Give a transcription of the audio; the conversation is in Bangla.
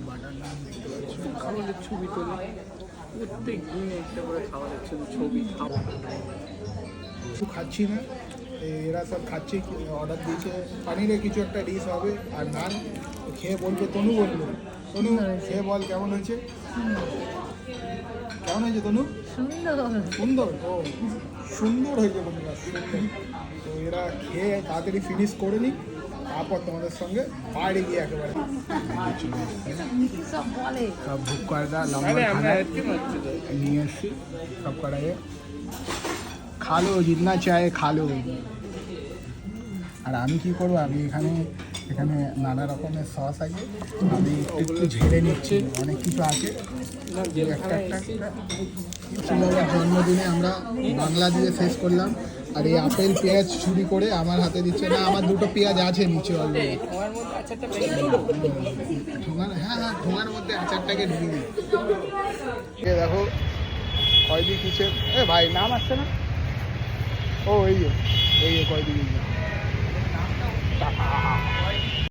বাটার নান দেখতে পাচ্ছ, খাবারের ছবি তোলে প্রত্যেক দিন একটা করে খাবারের ছবি খাওয়া। কিছু খাচ্ছি না, এরা সব খাচ্ছে, অর্ডার দিয়েছে পানিরের কিছু একটা ডিশ হবে আর নান। খেয়ে বলবে, তনু বললো, তনু খেয়ে বল কেমন হয়েছে। কেমন হয়েছে তনু? সুন্দর। ও সুন্দর হয়েছে বন্ধুরা, সুন্দর। তো এরা খেয়ে তাড়াতাড়ি ফিনিশ করে নিই, তারপর তোমাদের সঙ্গে বাইরে গিয়ে একেবারে সব বুক করে দেওয়া লম্বা নিয়ে এসছি সব কড়াইয়ে। খা লো, জিতনা চায় খা লো। আর আমি কি করবো, আমি এখানে নানা রকমের সস আছে, আমি একটু ঝেড়ে নিচ্ছি, অনেক কিছু আছে একটা ছিল। জন্মদিনে আমরা বাংলা দিয়ে শেষ করলাম, আর এই আপেল পেঁয়াজ চুরি করে আমার হাতে দিচ্ছে না। আমার দুটো পেঁয়াজ আছে নিচে অলরেডি, হ্যাঁ ঠোঙার মধ্যে আচারটাকে ঢুকিয়ে দিই। দেখো কয়দি কিচেন, ভাই নাম আসছে না, ও এই কয়দি কিচেন।